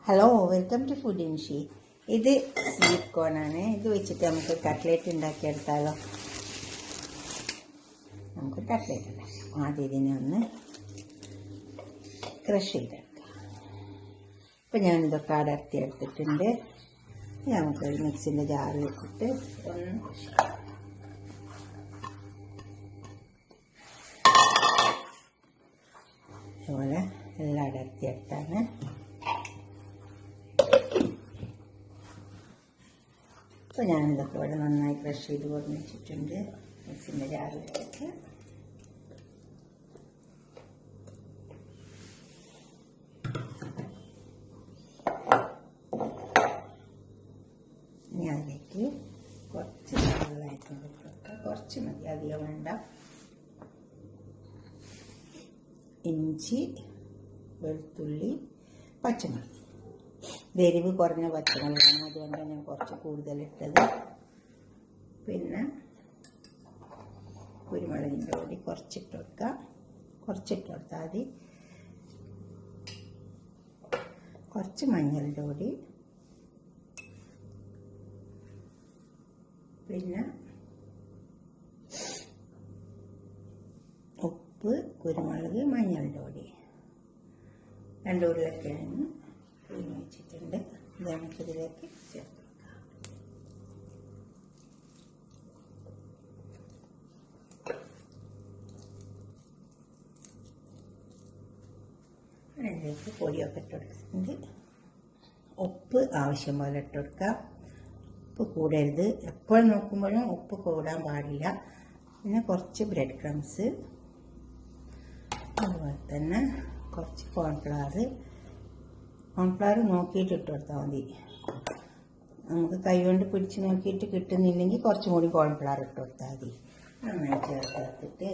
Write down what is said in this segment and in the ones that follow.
Hello, welcome to food ഇൻഷി. ഇത് sweet കോണാണ്. ഇത് വെച്ചിട്ട് നമുക്ക് കട്ട്ലേറ്റ് ഉണ്ടാക്കിയെടുത്താലോ. നമുക്ക് കട്ട്ലേറ്റ് ഉണ്ടാക്കാം. ആദ്യം ഇതിനെ ഒന്ന് ക്രഷ് ചെയ്തെടുക്കാം. ഇപ്പം ഞാനിതൊക്കെ അടർത്തി എടുത്തിട്ടുണ്ട്. നമുക്ക് മിക്സിൻ്റെ ജാറിൽ ഇട്ടിട്ട് ഒന്ന് ഇതുപോലെ എല്ലാം അടർത്തിയെടുത്താണ്. അപ്പോൾ ഞാനിതൊക്കെ ഇവിടെ നന്നായി ക്രഷ് ചെയ്ത് കൊടുന്ന് വെച്ചിട്ടുണ്ട് മിക്സിൻ്റെ ജാറിലേക്ക്. ഇനി അതിലേക്ക് കുറച്ച് വെള്ളമായിട്ട് കൊടുക്കുക. കുറച്ച് മതി, അധികം വേണ്ട. ഇഞ്ചി, വെളുത്തുള്ളി, പച്ചമുളക്. എരിവ് കുറഞ്ഞ പച്ചമുളകാണ്, അതുകൊണ്ടാണ് ഞാൻ കുറച്ച് കൂടുതലിട്ടത്. പിന്നെ കുരുമുളകിൻ്റെ പൊടി കുറച്ചിട്ട് കൊടുക്കാം. കുറച്ചിട്ട് കൊടുത്താൽ മതി. കുറച്ച് മഞ്ഞളിൻ്റെ പൊടി, പിന്നെ ഉപ്പ്, കുരുമുളക്, മഞ്ഞളിൻ്റെ പൊടി, 2 ഉരുളക്കിഴങ്ങ് പുഴുങ്ങി വെച്ചിട്ടുണ്ട്. ഇത് നമുക്കിതിലേക്ക് ചേർത്ത് കൊടുക്കാം. അതിലേക്ക് പൊടിയൊക്കെ ഇട്ട് കൊടുക്കുന്നുണ്ട്. ഉപ്പ് ആവശ്യം പോലെ ഇട്ട് കൊടുക്കാം. ഉപ്പ് കൂടരുത്. എപ്പോൾ നോക്കുമ്പോഴും ഉപ്പ് കൂടാൻ പാടില്ല. പിന്നെ കുറച്ച് ബ്രെഡ് ക്രംസ്, അതുപോലെ തന്നെ കുറച്ച് കോൺഫ്ലവർ നോക്കിയിട്ട് ഇട്ട് കൊടുത്താൽ മതി. നമുക്ക് കൈ കൊണ്ട് പിടിച്ച് നോക്കിയിട്ട് കിട്ടുന്നില്ലെങ്കിൽ കുറച്ചും കൂടി കോൺഫ്ലവർ ഇട്ട് കൊടുത്താൽ മതി. നന്നായി ചേർത്തെടുത്തിട്ട്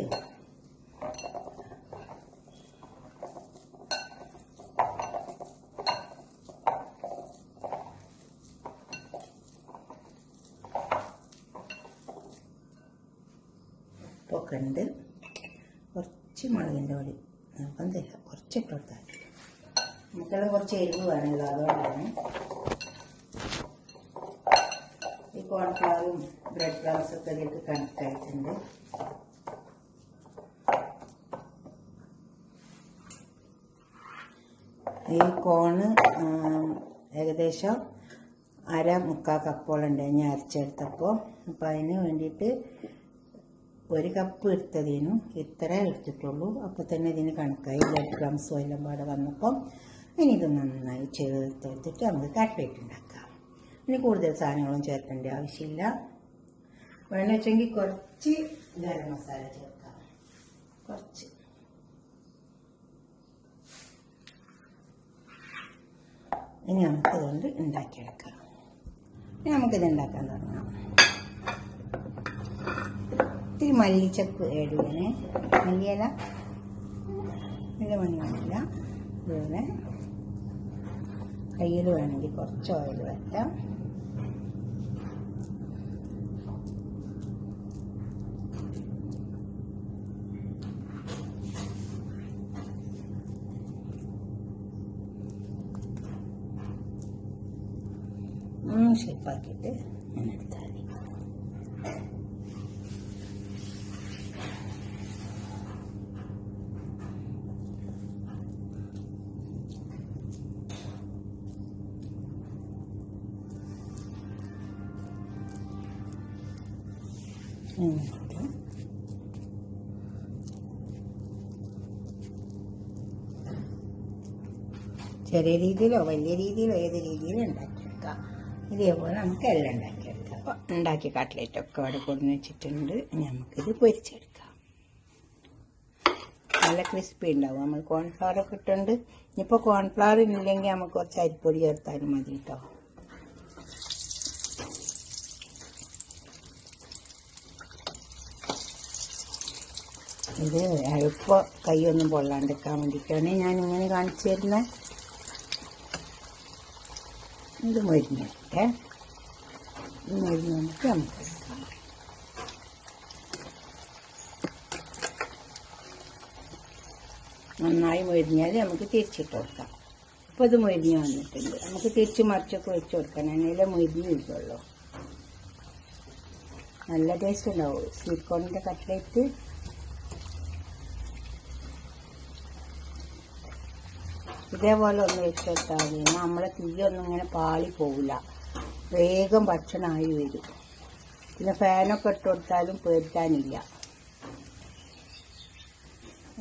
ഉപ്പൊക്കെ ഉണ്ട്. കുറച്ച് മുളകിൻ്റെ പൊടി നമുക്ക് തരാം, കുറച്ചിട്ട് കൊടുത്താൽ മതി. നമുക്കെല്ലാം കുറച്ച് എരിവ് വേണമല്ലോ, അതുകൊണ്ടാണ്. ഈ കോൺഫ്ലവറും ബ്രെഡ് ക്രംസൊക്കെ ഇതിലേക്ക് കണക്റ്റായിട്ടുണ്ട്. ഈ കോണ് ഏകദേശം 1/4 കപ്പോളുണ്ട് ഞാൻ അരച്ചെടുത്തപ്പോൾ. അപ്പോൾ അതിന് വേണ്ടിയിട്ട് 1 കപ്പ് എടുത്തതിനു ഇത്ര എടുത്തിട്ടുള്ളൂ. അപ്പോൾ തന്നെ ഇതിന് കണക്കായി. ബ്രെഡ് ക്രംസും എല്ലാം പാടെ വന്നപ്പോൾ ഇനി ഇത് നന്നായി ചേർത്തെടുത്തിട്ട് നമുക്ക് കട്ട്ലേറ്റ് ഉണ്ടാക്കാം. ഇനി കൂടുതൽ സാധനങ്ങളും ചേർക്കേണ്ട ആവശ്യമില്ല. വേണമെന്ന് വെച്ചെങ്കിൽ കുറച്ച് ഗരം മസാല ചേർക്കാം. കുറച്ച് ഇനി നമുക്കിതുകൊണ്ട് ഉണ്ടാക്കിയെടുക്കാം. ഇനി നമുക്കിത് ഉണ്ടാക്കാൻ തുടങ്ങാം. ഇത്തിരി മല്ലിച്ചപ്പ് ഏടുവനെ, മല്ലിയില മണിയില്ല. അതുപോലെ കയ്യിൽ വേണമെങ്കിൽ കുറച്ച് ഓയിൽ വയ്ക്കാം. ഷേപ്പാക്കിയിട്ട് ഞാൻ എടുത്താൽ മതി. ചെറിയ രീതിയിലോ വലിയ രീതിയിലോ ഏത് രീതിയിലും ഉണ്ടാക്കിയെടുക്കാം. ഇതേപോലെ നമുക്ക് എല്ലാം ഉണ്ടാക്കിയെടുക്കാം. അപ്പോൾ ഉണ്ടാക്കിയ കട്ട്ലേറ്റൊക്കെ അവിടെ കൊണ്ടുവന്ന് വെച്ചിട്ടുണ്ട്. നമുക്കിത് പൊരിച്ചെടുക്കാം. നല്ല ക്രിസ്പി ഉണ്ടാവും. നമ്മൾ കോൺഫ്ലവർ ഒക്കെ ഇട്ടുണ്ട്. ഇപ്പോൾ കോൺഫ്ലവർ ഇല്ലെങ്കിൽ നമുക്ക് കുറച്ച് അരിപ്പൊടി ചേർത്താലും മതി കേട്ടോ. ഇത് എളുപ്പം കൈയൊന്നും പൊള്ളാണ്ടിരിക്കാൻ വേണ്ടിയിട്ടാണ് ഞാനിങ്ങനെ കാണിച്ചു തരുന്നത്. ഇത് മൊരിഞ്ഞിട്ട് മൊരിഞ്ഞിട്ട് നമുക്ക് എടുക്കാം. നന്നായി മൊരിഞ്ഞാൽ നമുക്ക് തിരിച്ചിട്ട് കൊടുക്കാം. അപ്പോൾ ഇത് മൊരിഞ്ഞ് വന്നിട്ടുണ്ട്. നമുക്ക് തിരിച്ച് മറിച്ചൊക്കെ വെച്ച് കൊടുക്കണം, അതിലെ മൊരിഞ്ഞ് ഇരിക്കുള്ളൂ. നല്ല ടേസ്റ്റ് ഉണ്ടാവും സ്വീറ്റ് കോണിൻ്റെ കട്ട്ലേറ്റ്. ഇതേപോലെ ഒന്ന് വെച്ചെടുത്താൽ മതി. നമ്മളെ തീയൊന്നും ഇങ്ങനെ പാളി പോവില്ല, വേഗം ഭക്ഷണമായി വരും. പിന്നെ ഫാനൊക്കെ ഇട്ട് കൊടുത്താലും പേടിക്കാനില്ല.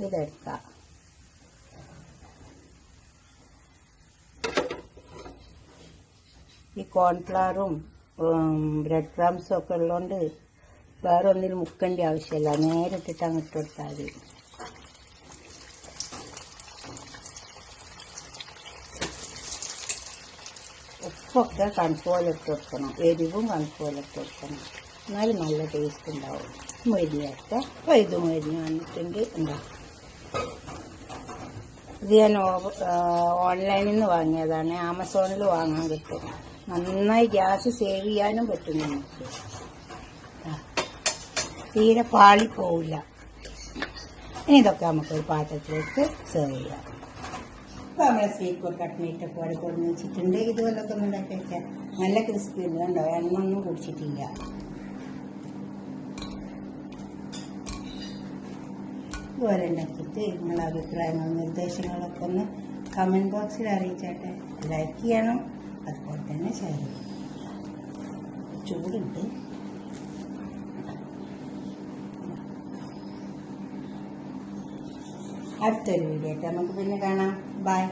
ഇതെടുക്കാം. ഈ കോൺഫ്ലവറും ബ്രെഡ് ക്രംസും ഒക്കെ ഉള്ളതുകൊണ്ട് വേറെ ഒന്നിനും മുക്കേണ്ട ആവശ്യമില്ല, നേരിട്ടിട്ട് അങ്ങ് ഇട്ട് കൊടുത്താൽ മതി. ഉപ്പൊക്കെ കണക്കുപോലെ ഇട്ട് കൊടുക്കണം, എരിവും കണക്കുപോലെ ഇട്ട് കൊടുക്കണം, എന്നാലും നല്ല ടേസ്റ്റ് ഉണ്ടാവും. മൊരിഞ്ഞൊക്കെ അപ്പോൾ ഇത് മൊരിഞ്ഞ് വന്നിട്ടുണ്ട്. എന്താ ഇത് ഞാൻ ഓൺലൈനിൽ നിന്ന് വാങ്ങിയതാണ്, ആമസോണിൽ വാങ്ങാൻ കിട്ടും. നന്നായി ഗ്യാസ് സേവ് ചെയ്യാനും പറ്റും നമുക്ക്, തീരെ പാളിപ്പോവില്ല. ഇനി ഇതൊക്കെ നമുക്കൊരു പാത്രത്തിലേക്ക് സെർവ് ചെയ്യാം. ഇപ്പോൾ നമ്മളെ സ്വീറ്റ് കോൺ കട്ട്ലേറ്റൊക്കെ അവിടെ കൊടുന്ന് വെച്ചിട്ടുണ്ട്. ഇതുപോലൊക്കെ ഒന്ന് ഉണ്ടാക്കി വെച്ചാൽ നല്ല ക്രിസ്പി ഉണ്ട്. കണ്ടോ, എണ്ണ ഒന്നും കുടിച്ചിട്ടില്ല. ഇതുപോലെ ഉണ്ടാക്കിയിട്ട് നിങ്ങളുടെ അഭിപ്രായങ്ങളും നിർദ്ദേശങ്ങളൊക്കെ ഒന്ന് കമൻറ്റ് ബോക്സിൽ അറിയിച്ചാട്ടെ. ലൈക്ക് ചെയ്യണം, അതുപോലെ തന്നെ ഷെയർ ചെയ്യണം. ചൂടുണ്ട്. അടുത്തൊരു വീഡിയോ ആയിട്ട് നമുക്ക് പിന്നെ കാണാം. ബൈ.